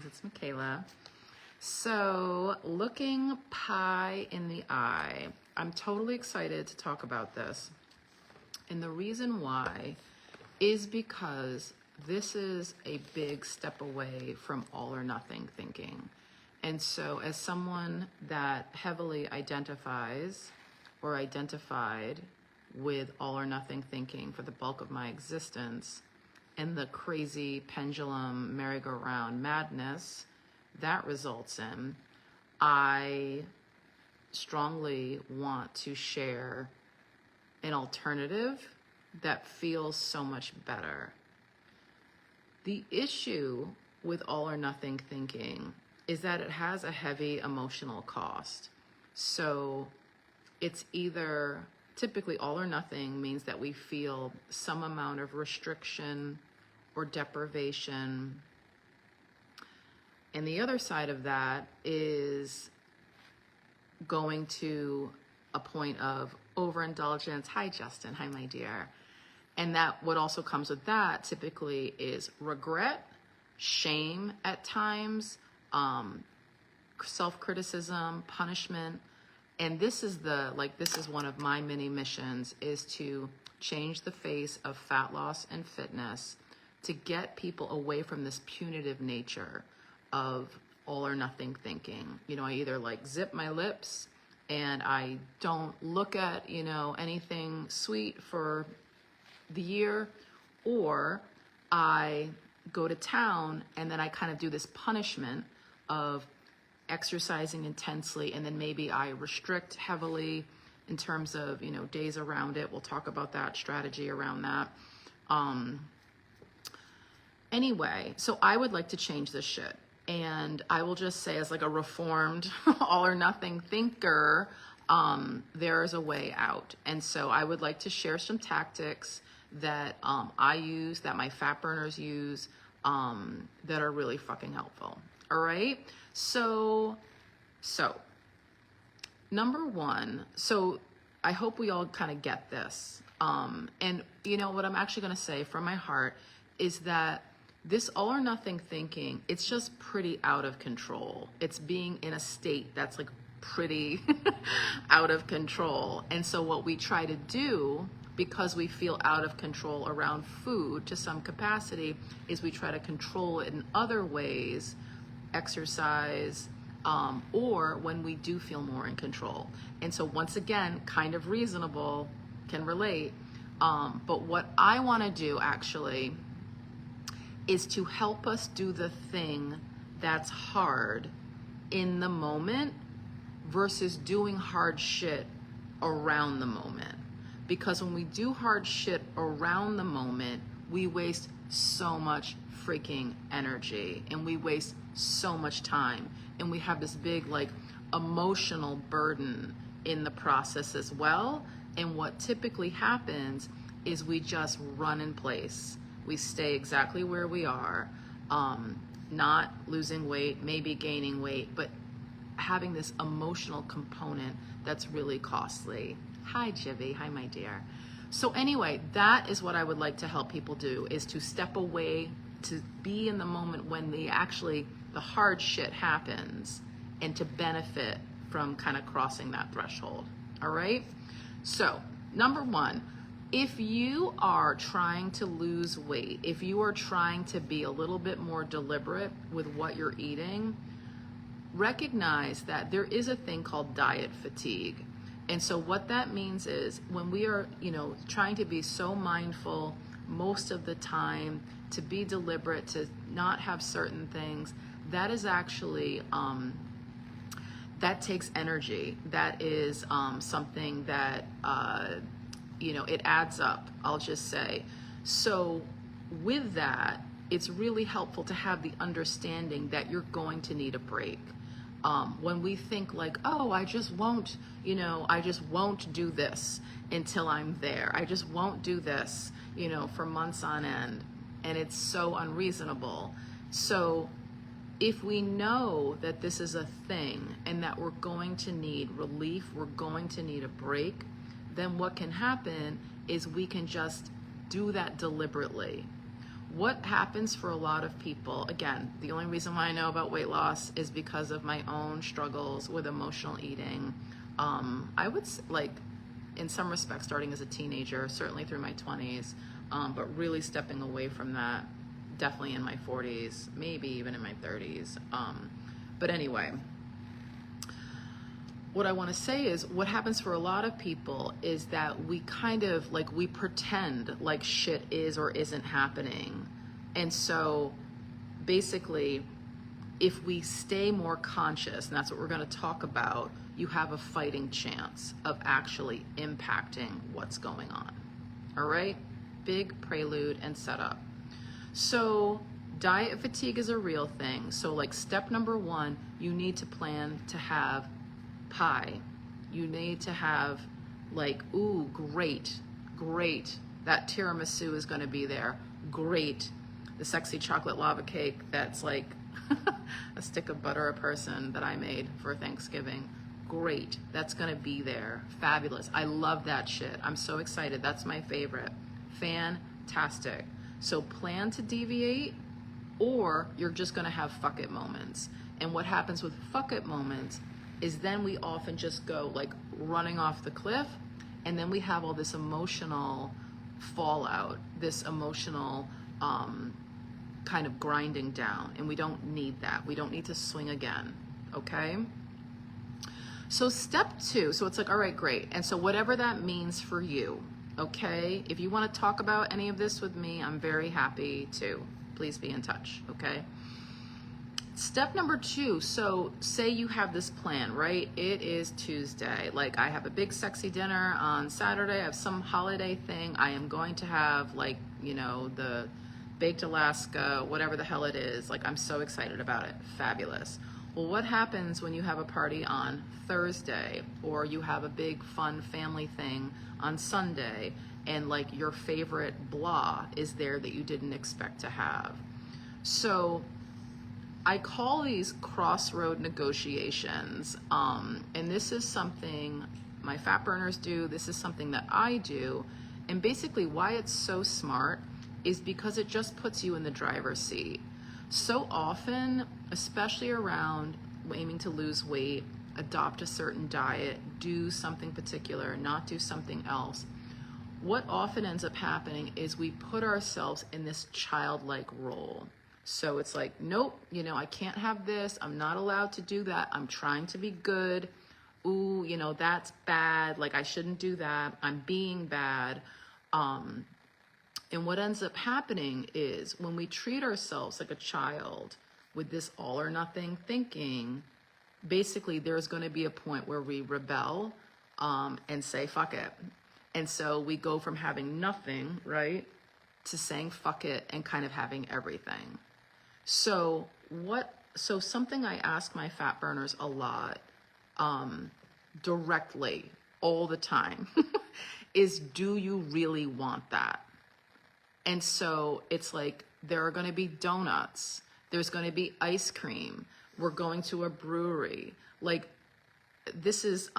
Blessings. It's Michaela. So, looking pie in the eye. I'm totally excited to talk about this. And the reason why is because this is a big step away from all or nothing thinking. And so, as someone that heavily identifies or identified with all or nothing thinking for the bulk of my existence, and the crazy pendulum merry-go-round madness that results in, I strongly want to share an alternative that feels so much better. The issue with all or nothing thinking is that it has a heavy emotional cost. So it's either, typically all or nothing means that we feel some amount of restriction or deprivation. And the other side of that is going to a point of overindulgence. Hi, Justin. Hi, my dear. And that what also comes with that typically is regret, shame at times, self-criticism, punishment. And this is one of my mini missions, is to change the face of fat loss and fitness, to get people away from this punitive nature of all or nothing thinking. You know, I either like zip my lips and I don't look at, anything sweet for the year, or I go to town and then I kind of do this punishment of exercising intensely, and then maybe I restrict heavily in terms of, days around it. We'll talk about that strategy around that. Anyway, so I would like to change this shit. And I will just say, as like a reformed all or nothing thinker, there is a way out. And so I would like to share some tactics that I use, that my fat burners use, that are really fucking helpful. All right. So number one, so I hope we all kind of get this. And what I'm actually going to say from my heart is that this all or nothing thinking, it's just pretty out of control. It's being in a state that's like pretty out of control. And so what we try to do, because we feel out of control around food to some capacity, is we try to control it in other ways, exercise, or when we do feel more in control. And so once again, kind of reasonable, can relate. But what I want to do actually is to help us do the thing that's hard in the moment versus doing hard shit around the moment. Because when we do hard shit around the moment, we waste so much freaking energy and we waste so much time. And we have this big emotional burden in the process as well. And what typically happens is we just run in place. We stay exactly where we are, not losing weight, maybe gaining weight, but having this emotional component that's really costly. Hi, Jivy. Hi, my dear. So anyway, that is what I would like to help people do, is to step away, to be in the moment when the hard shit happens, and to benefit from kind of crossing that threshold. All right? So, number one, if you are trying to lose weight, if you are trying to be a little bit more deliberate with what you're eating, recognize that there is a thing called diet fatigue. And so what that means is when we are, trying to be so mindful most of the time, to be deliberate, to not have certain things, that is actually, that takes energy. That is something that, it adds up, I'll just say. So with that, it's really helpful to have the understanding that you're going to need a break. When we think I just won't do this until I'm there. I just won't do this, for months on end. And it's so unreasonable. So if we know that this is a thing and that we're going to need relief, we're going to need a break, then what can happen is we can just do that deliberately. what happens for a lot of people, again, the only reason why I know about weight loss is because of my own struggles with emotional eating. I would like, in some respects, starting as a teenager, certainly through my 20s, but really stepping away from that definitely in my 40s, maybe even in my 30s. But anyway, what I want to say is what happens for a lot of people is that we kind of like, we pretend like shit is or isn't happening. And so basically, if we stay more conscious, and that's what we're going to talk about, you have a fighting chance of actually impacting what's going on. All right? Big prelude and setup. So diet fatigue is a real thing. So like step number 1, you need to plan to have pie. You need to have like, ooh, great, that tiramisu is going to be there. Great. The sexy chocolate lava cake that's like a stick of butter a person that I made for Thanksgiving. Great. That's going to be there. Fabulous. I love that shit. I'm so excited. That's my favorite. Fantastic. So plan to deviate, or you're just going to have fuck it moments. And what happens with fuck it moments is then we often just go like running off the cliff, and then we have all this emotional fallout, this emotional kind of grinding down, and we don't need that. We don't need to swing again, okay? So step 2, so it's like, all right, great. And so whatever that means for you, okay? If you want to talk about any of this with me, I'm very happy to. Please be in touch, okay? Step number 2, so say you have this plan, right? It is Tuesday. Like, I have a big sexy dinner on Saturday. I have some holiday thing. I am going to have, like, you know, the baked Alaska, whatever the hell it is. Like, I'm so excited about it. Fabulous. Well, what happens when you have a party on Thursday, or you have a big fun family thing on Sunday, and like your favorite blah is there that you didn't expect to have? So I call these crossroad negotiations, and this is something my fat burners do. This is something that I do. And basically why it's so smart is because it just puts you in the driver's seat. So often, especially around aiming to lose weight, adopt a certain diet, do something particular, not do something else, what often ends up happening is we put ourselves in this childlike role. So it's like, nope, you know, I can't have this. I'm not allowed to do that. I'm trying to be good. Ooh, you know, that's bad. Like, I shouldn't do that. I'm being bad. And what ends up happening is when we treat ourselves like a child with this all or nothing thinking, basically there's going to be a point where we rebel and say, fuck it. And so we go from having nothing, right, to saying fuck it and kind of having everything. So something I ask my fat burners a lot, directly, all the time, is, do you really want that? And so it's like, there are going to be donuts. There's going to be ice cream. We're going to a brewery. Like, this is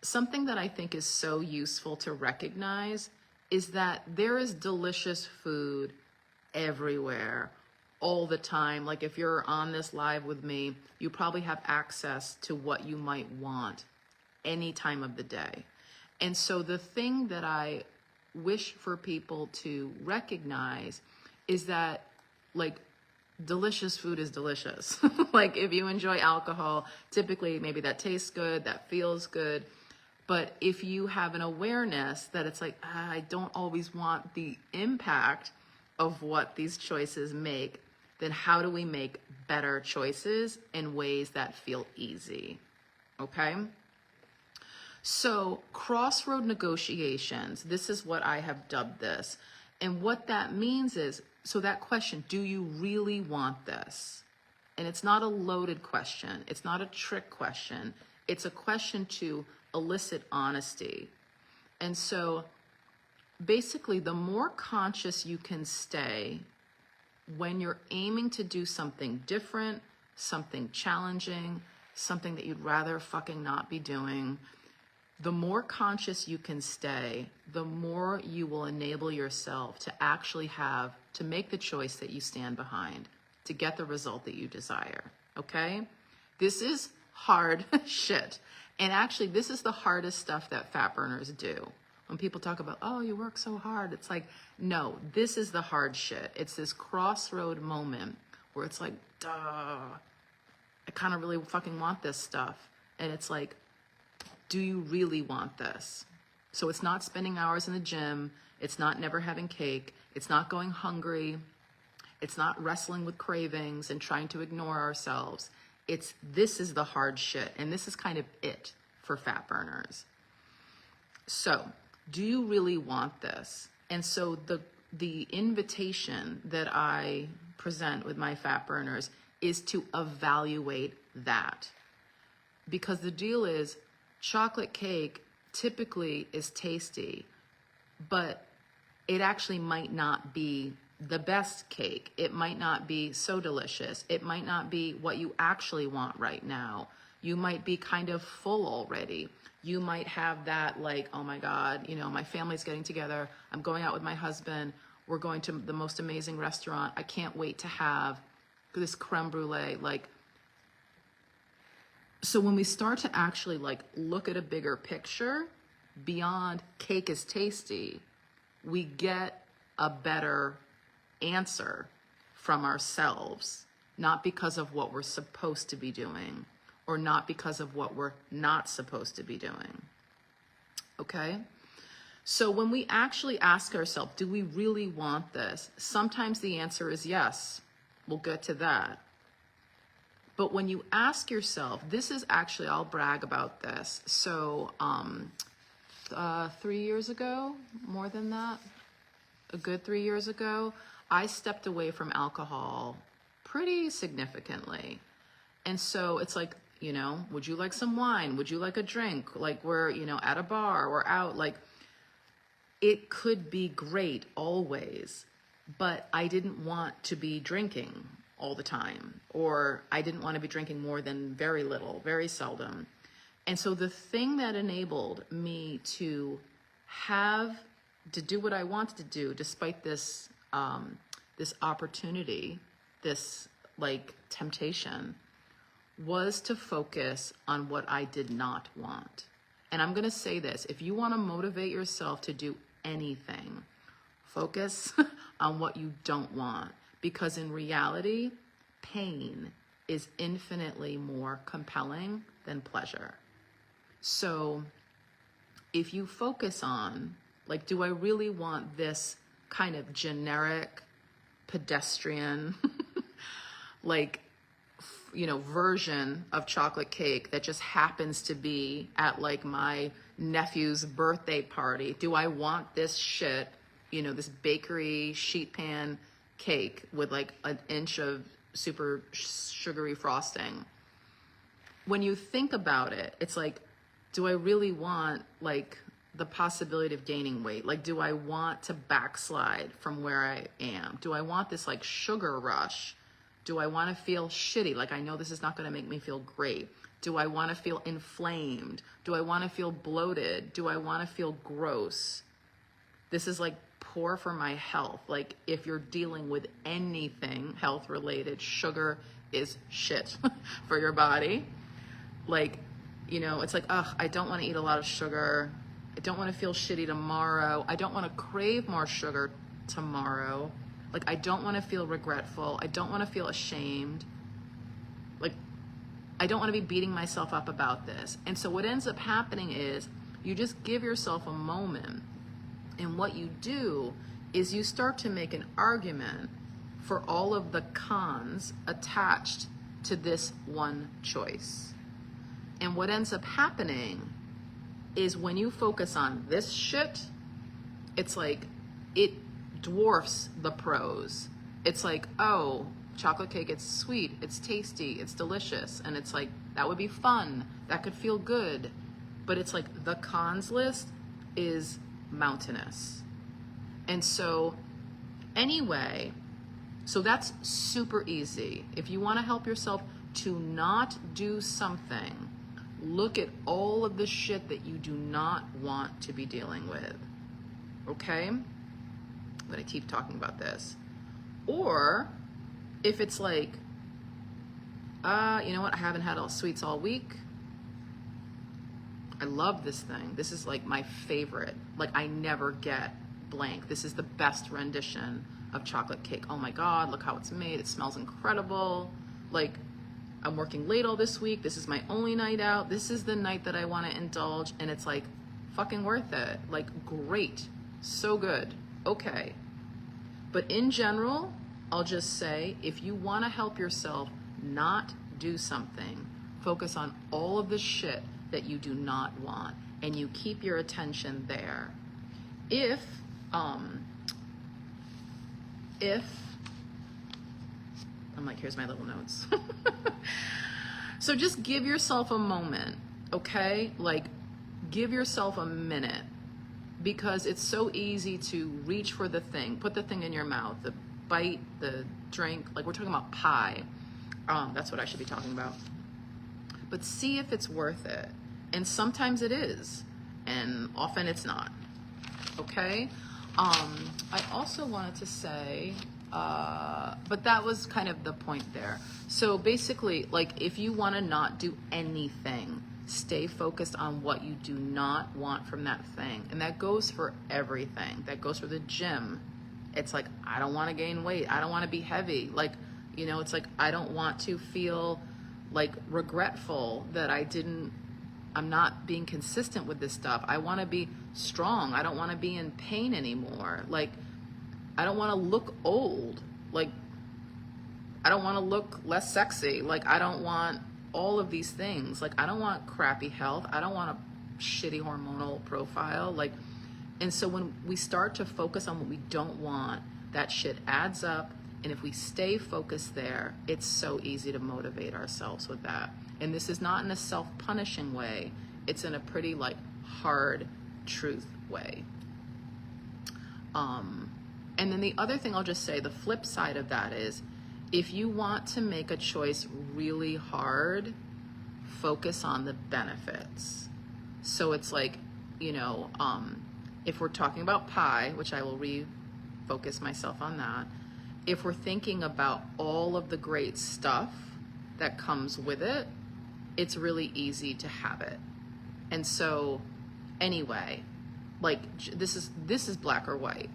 something that I think is so useful to recognize, is that there is delicious food everywhere, all the time. Like, if you're on this live with me, you probably have access to what you might want any time of the day. And so the thing that I wish for people to recognize is that, like, delicious food is delicious. Like, if you enjoy alcohol, typically maybe that tastes good, that feels good. But if you have an awareness that it's like, I don't always want the impact of what these choices make, then how do we make better choices in ways that feel easy? Okay? So crossroad negotiations, this is what I have dubbed this. And what that means is, so that question, do you really want this? And it's not a loaded question. It's not a trick question. It's a question to elicit honesty. And so basically, the more conscious you can stay when you're aiming to do something different, something challenging, something that you'd rather fucking not be doing, the more conscious you can stay, the more you will enable yourself to actually have to make the choice that you stand behind, to get the result that you desire, okay? This is hard shit. And actually, this is the hardest stuff that fat burners do. When people talk about, oh, you work so hard, it's like, no, this is the hard shit. It's this crossroad moment where it's like, duh, I kind of really fucking want this stuff. And it's like, do you really want this? So it's not spending hours in the gym. It's not never having cake. It's not going hungry. It's not wrestling with cravings and trying to ignore ourselves. This is the hard shit. And this is kind of it for fat burners. So do you really want this? And so the invitation that I present with my fat burners is to evaluate that. Because the deal is, chocolate cake typically is tasty, but it actually might not be the best cake. It might not be so delicious. It might not be what you actually want right now. You might be kind of full already. You might have that like, oh my God, you know, my family's getting together. I'm going out with my husband. We're going to the most amazing restaurant. I can't wait to have this creme brulee. Like, so when we start to actually like look at a bigger picture beyond cake is tasty, we get a better answer from ourselves, not because of what we're supposed to be doing or not because of what we're not supposed to be doing. Okay? So when we actually ask ourselves, do we really want this? Sometimes the answer is yes. We'll get to that. But when you ask yourself, this is actually, I'll brag about this. So 3 years ago, more than that, a good 3 years ago, I stepped away from alcohol pretty significantly. And so it's like, you know, would you like some wine? Would you like a drink? Like we're, you know, at a bar, we're out. Like it could be great always, but I didn't want to be drinking all the time, or I didn't want to be drinking more than very little, very seldom. And so the thing that enabled me to do what I wanted to do, despite this, this opportunity, this like temptation, was to focus on what I did not want. And I'm going to say this, if you want to motivate yourself to do anything, focus on what you don't want. Because in reality, pain is infinitely more compelling than pleasure. So if you focus on, like, do I really want this kind of generic, pedestrian, like, you know, version of chocolate cake that just happens to be at like my nephew's birthday party? Do I want this shit, you know, this bakery sheet pan cake with like an inch of super sugary frosting? When you think about it, it's like, do I really want like the possibility of gaining weight? Like, do I want to backslide from where I am? Do I want this like sugar rush? Do I want to feel shitty? Like, I know this is not going to make me feel great. Do I want to feel inflamed? Do I want to feel bloated? Do I want to feel gross? This is like poor for my health. Like, if you're dealing with anything health related, sugar is shit for your body. Like, you know, it's like, ugh, I don't want to eat a lot of sugar. I don't want to feel shitty tomorrow. I don't want to crave more sugar tomorrow. Like, I don't want to feel regretful. I don't want to feel ashamed. Like, I don't want to be beating myself up about this. And so what ends up happening is you just give yourself a moment. And what you do is you start to make an argument for all of the cons attached to this one choice. And what ends up happening is when you focus on this shit, it's like it dwarfs the pros. It's like, oh, chocolate cake, it's sweet, it's tasty, it's delicious. And it's like, that would be fun. That could feel good. But it's like the cons list is mountainous. And so anyway, so that's super easy. If you want to help yourself to not do something, look at all of the shit that you do not want to be dealing with. Okay? I'm going to keep talking about this. Or if it's like, you know what, I haven't had all sweets all week. I love this thing. This is like my favorite. Like I never get blank. This is the best rendition of chocolate cake. Oh my God, look how it's made. It smells incredible. Like I'm working late all this week. This is my only night out. This is the night that I want to indulge. And it's like fucking worth it. Like great. So good. Okay. But in general, I'll just say, if you want to help yourself not do something, focus on all of the shit that you do not want, and you keep your attention there. If I'm like, here's my little notes. So just give yourself a moment, okay? Like, give yourself a minute, because it's so easy to reach for the thing, put the thing in your mouth, the bite, the drink, like we're talking about pie. That's what I should be talking about. But see if it's worth it. And sometimes it is, and often it's not, okay? I also wanted to say, but that was kind of the point there. So basically, like if you want to not do anything, stay focused on what you do not want from that thing. And that goes for everything. That goes for the gym. It's like, I don't want to gain weight. I don't want to be heavy. Like, you know, it's like, I don't want to feel like regretful that I'm not being consistent with this stuff. I want to be strong. I don't want to be in pain anymore. Like, I don't want to look old. Like, I don't want to look less sexy. Like, I don't want all of these things. Like, I don't want crappy health. I don't want a shitty hormonal profile. Like, and so when we start to focus on what we don't want, that shit adds up. And if we stay focused there, it's so easy to motivate ourselves with that. And this is not in a self-punishing way. It's in a pretty like hard truth way. And then the other thing I'll just say, the flip side of that is, if you want to make a choice really hard, focus on the benefits. So it's like, you know, if we're talking about pie, which I will refocus myself on that, if we're thinking about all of the great stuff that comes with it, it's really easy to have it. And so anyway, like this is black or white.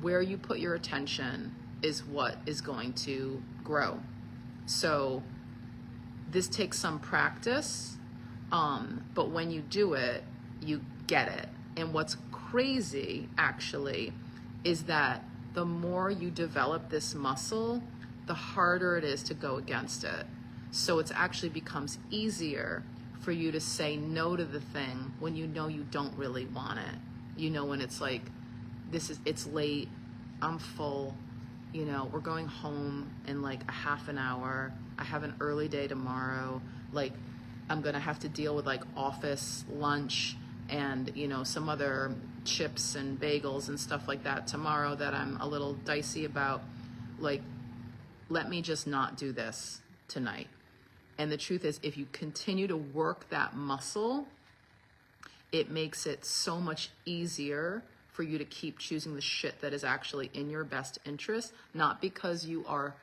Where you put your attention is what is going to grow. So this takes some practice, but when you do it, you get it. And what's crazy actually is that the more you develop this muscle, the harder it is to go against it. So it actually becomes easier for you to say no to the thing when you know you don't really want it. You know, when it's like, it's late, I'm full, you know, we're going home in like a half an hour, I have an early day tomorrow, like I'm gonna have to deal with like office lunch and, you know, some other chips and bagels and stuff like that tomorrow that I'm a little dicey about. Like, let me just not do this tonight. And the truth is, if you continue to work that muscle, it makes it so much easier for you to keep choosing the shit that is actually in your best interest, not because you are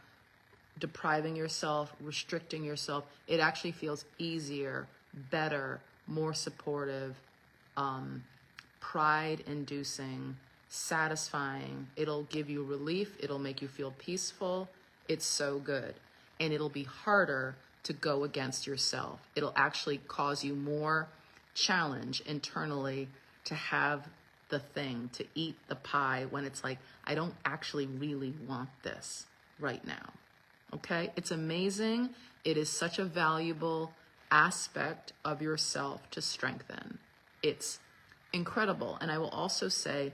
depriving yourself, restricting yourself. It actually feels easier, better, more supportive, pride-inducing, satisfying. It'll give you relief. It'll make you feel peaceful. It's so good. And it'll be harder to go against yourself. It'll actually cause you more challenge internally to have the thing, to eat the pie when it's like, I don't actually really want this right now. Okay? It's amazing. It is such a valuable aspect of yourself to strengthen. It's incredible. And I will also say,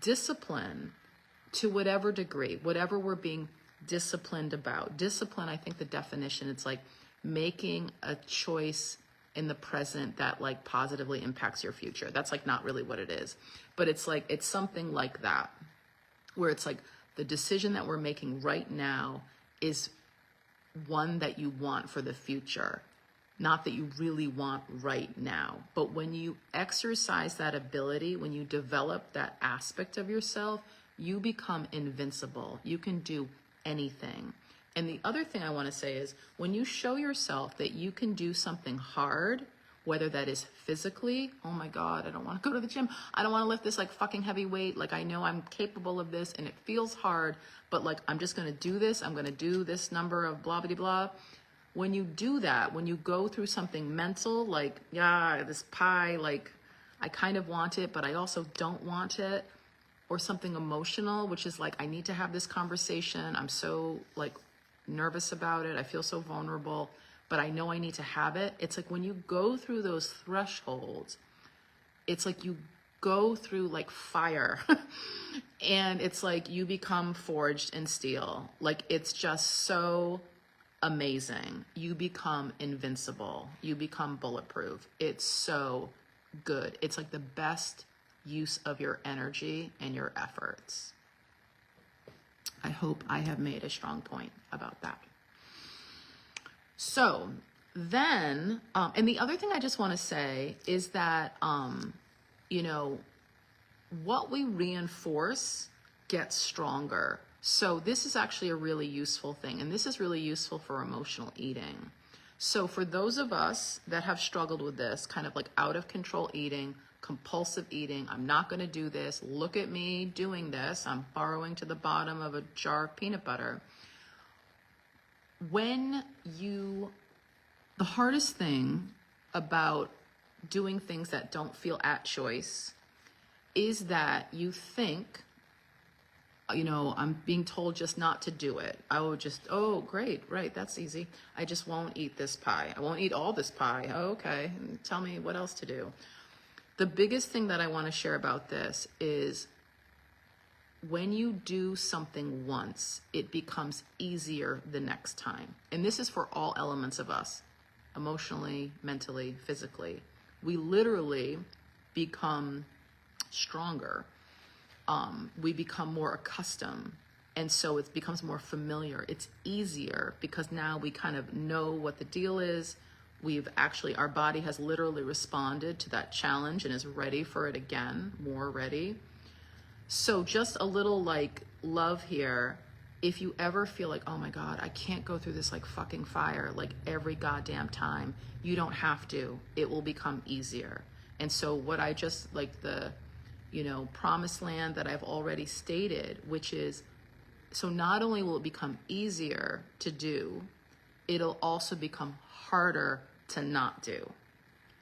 discipline to whatever degree, whatever we're being disciplined about. Discipline, I think the definition, it's like making a choice in the present that like positively impacts your future. That's like not really what it is, but it's like, it's something like that, where it's like the decision that we're making right now is one that you want for the future, not that you really want right now. But when you exercise that ability, when you develop that aspect of yourself, you become invincible. You can do anything. And the other thing I want to say is when you show yourself that you can do something hard, whether that is physically, oh my God, I don't want to go to the gym. I don't want to lift this like fucking heavy weight. Like I know I'm capable of this and it feels hard, but like I'm just going to do this. I'm going to do this number of blah, blah, blah. When you do that, when you go through something mental, like, yeah, this pie, like I kind of want it, but I also don't want it, or something emotional, which is like, I need to have this conversation. I'm so like nervous about it. I feel so vulnerable, but I know I need to have it. It's like when you go through those thresholds, it's like you go through like fire and it's like you become forged in steel. Like it's just so amazing. You become invincible. You become bulletproof. It's so good. It's like the best use of your energy and your efforts. I hope I have made a strong point about that. So then, and the other thing I just want to say is that, you know, what we reinforce gets stronger. So this is actually a really useful thing, and this is really useful for emotional eating. So for those of us that have struggled with this, kind of like out of control eating, compulsive eating, I'm not going to do this, look at me doing this, I'm burrowing to the bottom of a jar of peanut butter. The hardest thing about doing things that don't feel at choice is that you think, you know, I'm being told just not to do it. I will just, oh, great, right, that's easy. I just won't eat this pie. I won't eat all this pie. Oh, okay, tell me what else to do. The biggest thing that I want to share about this is when you do something once, it becomes easier the next time. And this is for all elements of us, emotionally, mentally, physically. We literally become stronger. We become more accustomed. And so it becomes more familiar. It's easier because now we kind of know what the deal is. Our body has literally responded to that challenge and is ready for it again, more ready. So just a little like love here. If you ever feel like, oh my God, I can't go through this like fucking fire, like every goddamn time, you don't have to. It will become easier. And so what I just like the, you know, promised land that I've already stated, which is, so not only will it become easier to do, it'll also become harder to not do.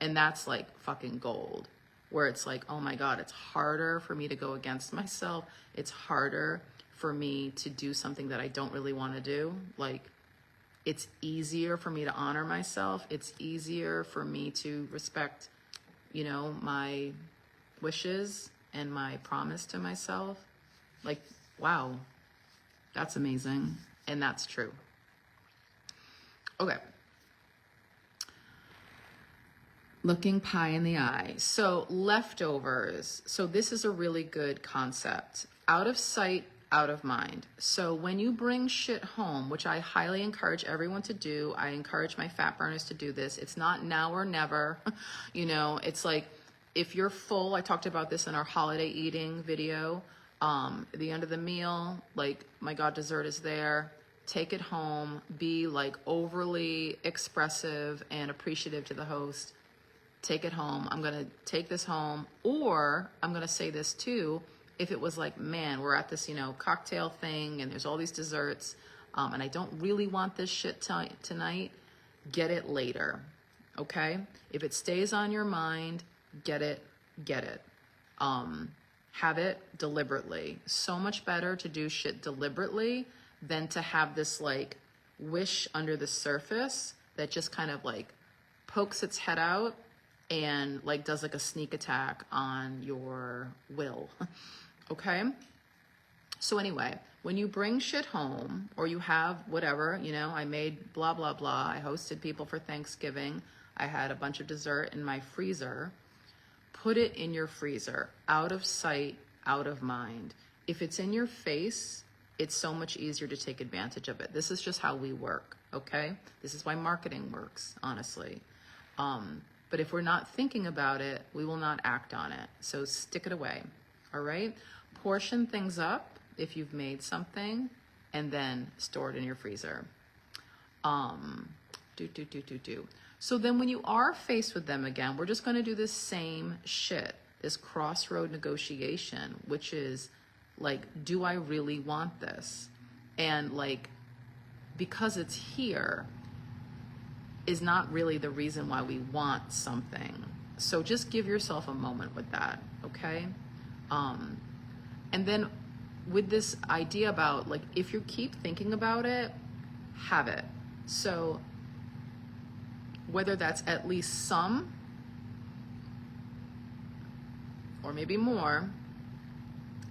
And that's like fucking gold, where it's like, oh my God, it's harder for me to go against myself. It's harder for me to do something that I don't really want to do. Like, it's easier for me to honor myself. It's easier for me to respect, you know, my wishes and my promise to myself. Like, wow, that's amazing. And that's true. Okay. Looking pie in the eye. So leftovers. So this is a really good concept. Out of sight, out of mind. So when you bring shit home, which I highly encourage everyone to do, I encourage my fat burners to do this. It's not now or never. You know, it's like if you're full, I talked about this in our holiday eating video. At the end of the meal, like, my God, dessert is there. Take it home. Be like overly expressive and appreciative to the host. Take it home. I'm going to take this home. Or I'm going to say this too. If it was like, man, we're at this, you know, cocktail thing and there's all these desserts, and I don't really want this shit tonight, get it later. Okay? If it stays on your mind, get it. Have it deliberately. So much better to do shit deliberately than to have this like wish under the surface that just kind of like pokes its head out and like does like a sneak attack on your will. Okay? So anyway, when you bring shit home or you have whatever, you know, I made blah, blah, blah. I hosted people for Thanksgiving. I had a bunch of dessert in my freezer. Put it in your freezer, out of sight, out of mind. If it's in your face, it's so much easier to take advantage of it. This is just how we work, okay? This is why marketing works, honestly. But if we're not thinking about it, we will not act on it. So stick it away, all right? Portion things up if you've made something, and then store it in your freezer. So then when you are faced with them again, we're just going to do this same shit, this crossroad negotiation, which is like, do I really want this? And like, because it's here is not really the reason why we want something. So just give yourself a moment with that, okay? And then with this idea about like, if you keep thinking about it, have it. So whether that's at least some or maybe more,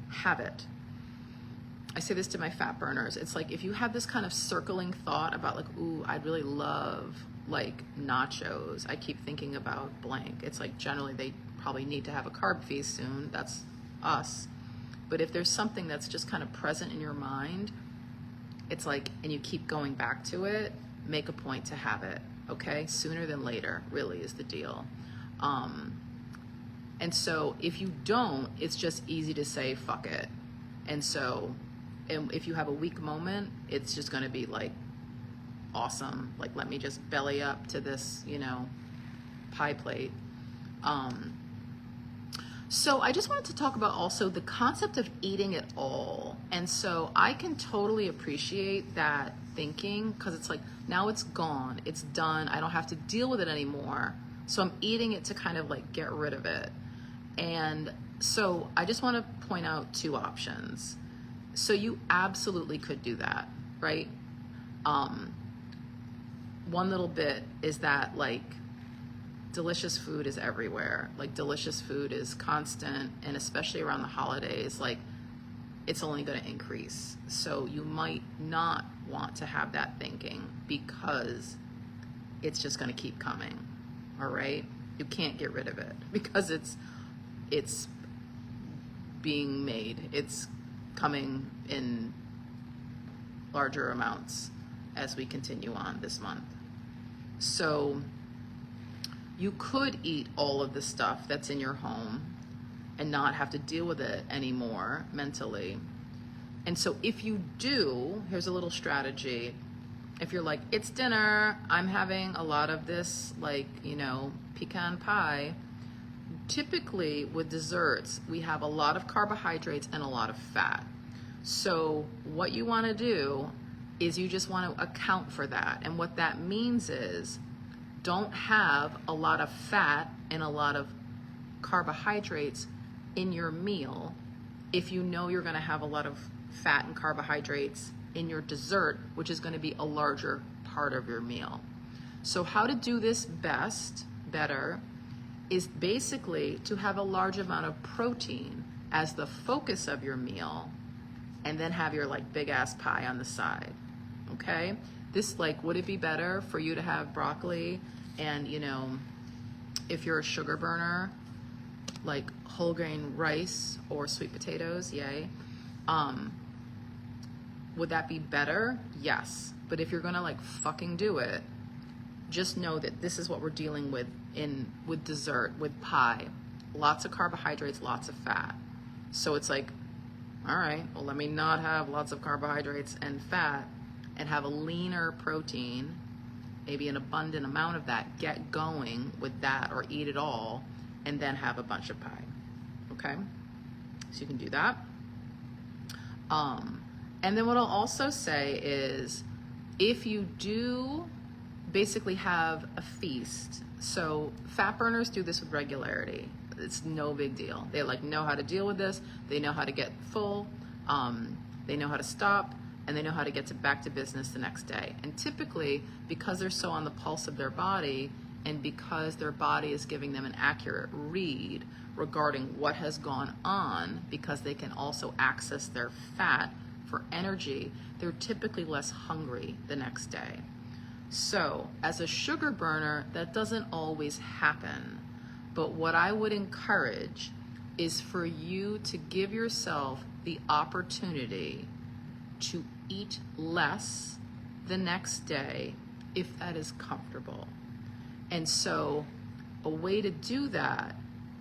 have it. I say this to my fat burners. It's like, if you have this kind of circling thought about like, ooh, I'd really love like nachos. I keep thinking about blank. It's like, generally they probably need to have a carb feast soon. That's us. But if there's something that's just kind of present in your mind, it's like, and you keep going back to it, make a point to have it, okay? Sooner than later, really is the deal. And so if you don't, it's just easy to say, fuck it. And so, and if you have a weak moment, it's just gonna be like, awesome. Like, let me just belly up to this, you know, pie plate. So I just wanted to talk about also the concept of eating it all. And so I can totally appreciate that thinking, because it's like, now it's gone, it's done, I don't have to deal with it anymore. So I'm eating it to kind of like get rid of it. And so I just want to point out two options. So you absolutely could do that, right? One little bit is that like, delicious food is everywhere. Like, delicious food is constant, and especially around the holidays, like, it's only going to increase. So you might not want to have that thinking, because it's just going to keep coming. All right? You can't get rid of it, because it's being made. It's coming in larger amounts as we continue on this month. So you could eat all of the stuff that's in your home and not have to deal with it anymore mentally. And so if you do, here's a little strategy. If you're like, it's dinner, I'm having a lot of this, like, you know, pecan pie. Typically with desserts, we have a lot of carbohydrates and a lot of fat. So what you want to do is you just want to account for that. And what that means is, don't have a lot of fat and a lot of carbohydrates in your meal if you know you're going to have a lot of fat and carbohydrates in your dessert, which is going to be a larger part of your meal. So how to do this better, is basically to have a large amount of protein as the focus of your meal, and then have your like big ass pie on the side, okay? This, like, would it be better for you to have broccoli and, you know, if you're a sugar burner, like whole grain rice or sweet potatoes, yay. Would that be better? Yes. But if you're gonna like fucking do it, just know that this is what we're dealing with with dessert, with pie. Lots of carbohydrates, lots of fat. So it's like, all right, well, let me not have lots of carbohydrates and fat and have a leaner protein, maybe an abundant amount of that, get going with that, or eat it all, and then have a bunch of pie, okay? So you can do that. And then what I'll also say is, if you do basically have a feast, so fat burners do this with regularity. It's no big deal. They like know how to deal with this. They know how to get full. They know how to stop, and they know how to get back to business the next day. And typically, because they're so on the pulse of their body, and because their body is giving them an accurate read regarding what has gone on, because they can also access their fat for energy, they're typically less hungry the next day. So as a sugar burner, that doesn't always happen. But what I would encourage is for you to give yourself the opportunity to eat less the next day if that is comfortable. And so a way to do that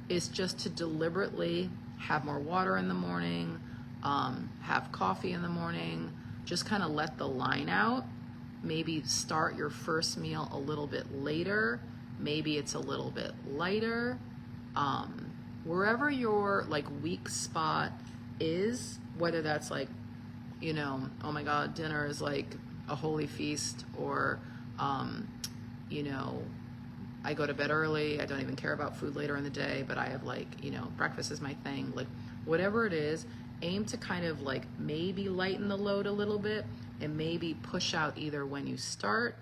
is just to deliberately have more water in the morning, have coffee in the morning, just kind of let the line out. Maybe start your first meal a little bit later. Maybe it's a little bit lighter. Wherever your like weak spot is, whether that's like, you know, oh my God, dinner is like a holy feast, or, you know, I go to bed early, I don't even care about food later in the day, but I have like, you know, breakfast is my thing. Like whatever it is, aim to kind of like maybe lighten the load a little bit, and maybe push out either when you start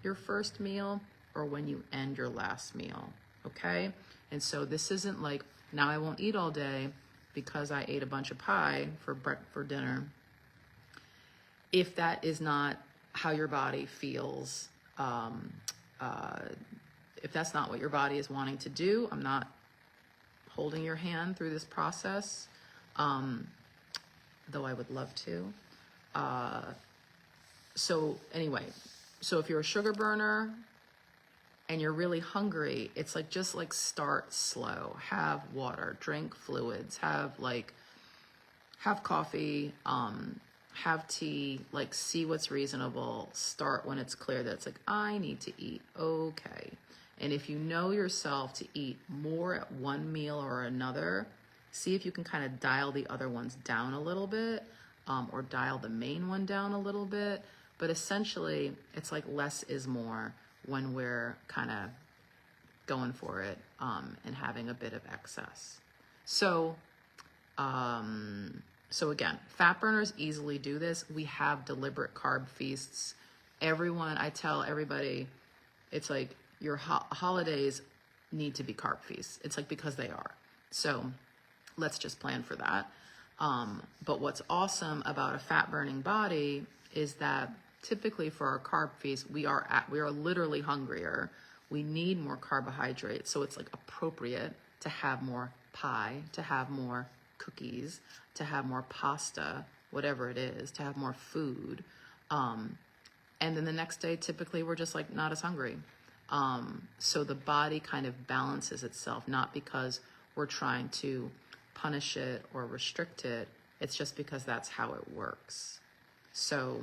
your first meal or when you end your last meal, okay? And so this isn't like, now I won't eat all day because I ate a bunch of pie for dinner. If that is not how your body feels, if that's not what your body is wanting to do, I'm not holding your hand through this process, though I would love to. So anyway, so if you're a sugar burner and you're really hungry, it's like, just like start slow, have water, drink fluids, have coffee, have tea, like see what's reasonable, start when it's clear that it's like, I need to eat, okay. And if you know yourself to eat more at one meal or another, see if you can kind of dial the other ones down a little bit, or dial the main one down a little bit. But essentially, it's like less is more when we're kind of going for it, and having a bit of excess. So again, fat burners easily do this. We have deliberate carb feasts. I tell everybody, it's like your holidays need to be carb feasts. It's like, because they are. So let's just plan for that. But what's awesome about a fat burning body is that typically for our carb feast, we are literally hungrier. We need more carbohydrates. So it's like appropriate to have more pie, to have more cookies, to have more pasta, whatever it is, to have more food. And then the next day, typically we're just like not as hungry. So the body kind of balances itself, not because we're trying to punish it or restrict it. It's just because that's how it works. So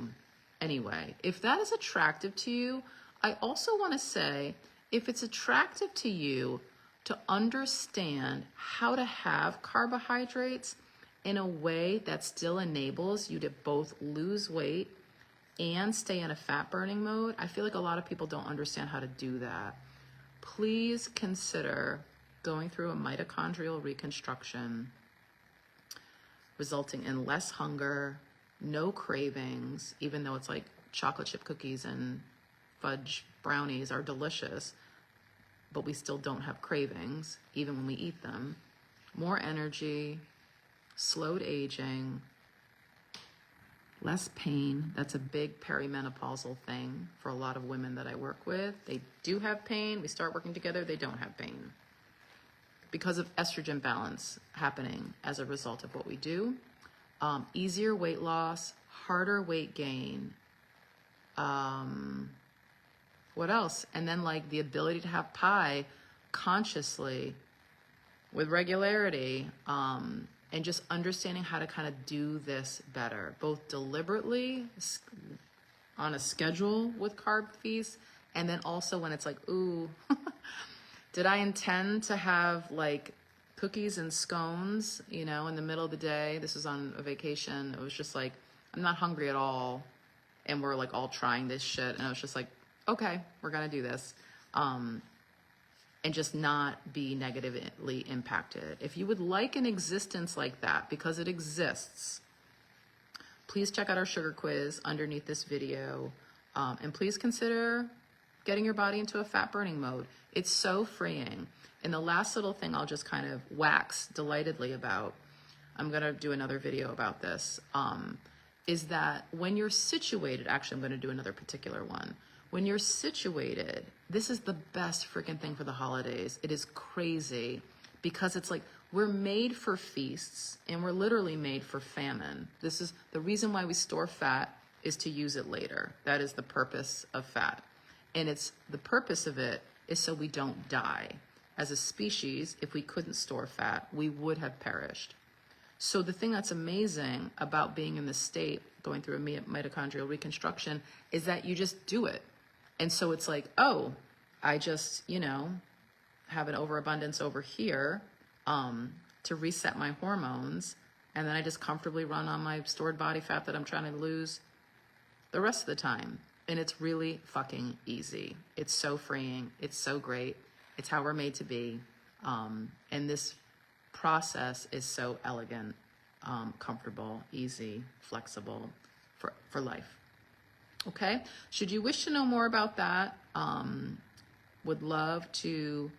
anyway, if that is attractive to you, I also want to say, if it's attractive to you to understand how to have carbohydrates in a way that still enables you to both lose weight and stay in a fat burning mode, I feel like a lot of people don't understand how to do that. Please consider going through a mitochondrial reconstruction, resulting in less hunger, no cravings, even though it's like chocolate chip cookies and fudge brownies are delicious, but we still don't have cravings, even when we eat them. More energy, slowed aging, less pain. That's a big perimenopausal thing for a lot of women that I work with. They do have pain. We start working together, they don't have pain because of estrogen balance happening as a result of what we do. Easier weight loss, harder weight gain. What else? And then like the ability to have pie consciously with regularity, and just understanding how to kind of do this better, both deliberately on a schedule with carb feasts, and then also when it's like, ooh, did I intend to have like cookies and scones, you know, in the middle of the day? This was on a vacation. It was just like, I'm not hungry at all. And we're like all trying this shit. And I was just like, okay, we're going to do this. And just not be negatively impacted. If you would like an existence like that, because it exists, please check out our sugar quiz underneath this video. And please consider getting your body into a fat burning mode. It's so freeing. And the last little thing I'll just kind of wax delightedly about, I'm going to do another video about this, is that when you're situated, actually I'm going to do another particular one. When you're situated, this is the best freaking thing for the holidays. It is crazy because it's like we're made for feasts and we're literally made for famine. This is the reason why we store fat, is to use it later. That is the purpose of fat. And it's the purpose of it is so we don't die. as a species, if we couldn't store fat, we would have perished. So the thing that's amazing about being in this state, going through a mitochondrial reconstruction, is that you just do it. And so it's like, oh, I just, have an overabundance over here to reset my hormones. And then I just comfortably run on my stored body fat that I'm trying to lose the rest of the time. And it's really fucking easy. It's so freeing. It's so great. It's how we're made to be. And this process is so elegant, comfortable, easy, flexible for life. Okay? Should you wish to know more about that, would love to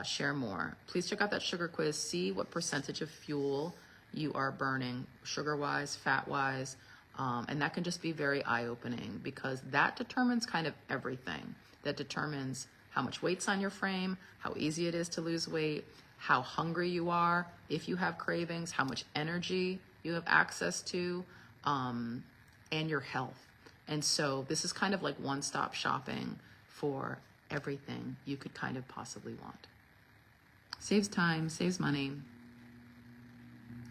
share more. Please check out that sugar quiz. See what percentage of fuel you are burning, sugar-wise, fat-wise, and that can just be very eye-opening because that determines kind of everything. That determines how much weight's on your frame, how easy it is to lose weight, how hungry you are, if you have cravings, how much energy you have access to, and your health. And so this is kind of like one-stop shopping for everything you could kind of possibly want. Saves time, saves money,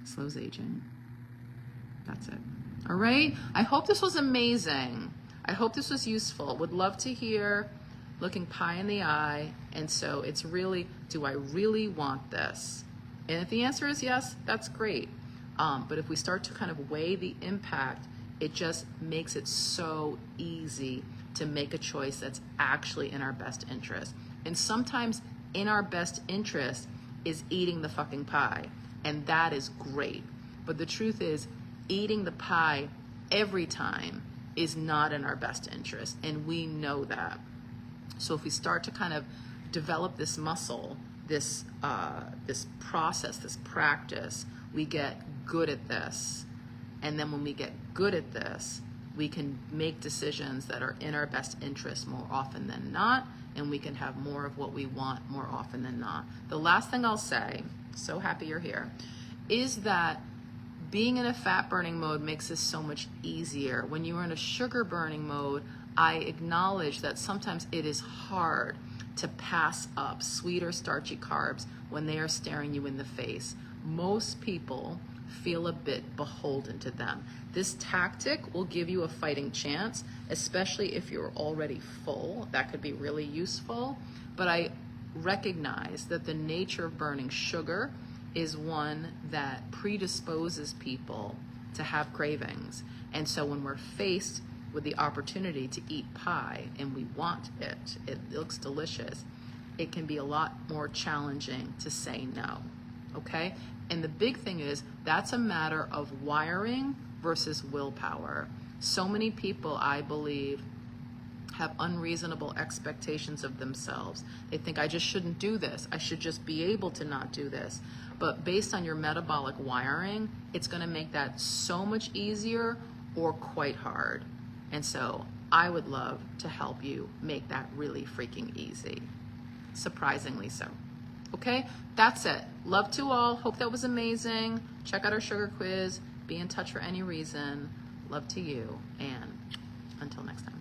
slows aging. That's it. All right? I hope this was amazing. I hope this was useful. Would love to hear, looking pie in the eye. And so it's really, do I really want this? And if the answer is yes, that's great. But if we start to kind of weigh the impact, it just makes it so easy to make a choice that's actually in our best interest. And sometimes in our best interest is eating the fucking pie. And that is great. But the truth is, eating the pie every time is not in our best interest. And we know that. So if we start to kind of develop this muscle, this process, this practice, we get good at this. And then when we get good at this, we can make decisions that are in our best interest more often than not, and we can have more of what we want more often than not. The last thing I'll say, so happy you're here, is that being in a fat burning mode makes this so much easier. When you are in a sugar burning mode, I acknowledge that sometimes it is hard to pass up sweet or starchy carbs when they are staring you in the face. Most people feel a bit beholden to them. This tactic will give you a fighting chance, especially if you're already full. That could be really useful. But I recognize that the nature of burning sugar is one that predisposes people to have cravings. And so when we're faced with the opportunity to eat pie and we want it, it looks delicious, it can be a lot more challenging to say no, okay? And the big thing is that's a matter of wiring versus willpower. So many people, I believe, have unreasonable expectations of themselves. They think, I just shouldn't do this. I should just be able to not do this. But based on your metabolic wiring, it's gonna make that so much easier or quite hard. And so I would love to help you make that really freaking easy. Surprisingly so. Okay, that's it. Love to all. Hope that was amazing. Check out our sugar quiz. Be in touch for any reason. Love to you. And until next time.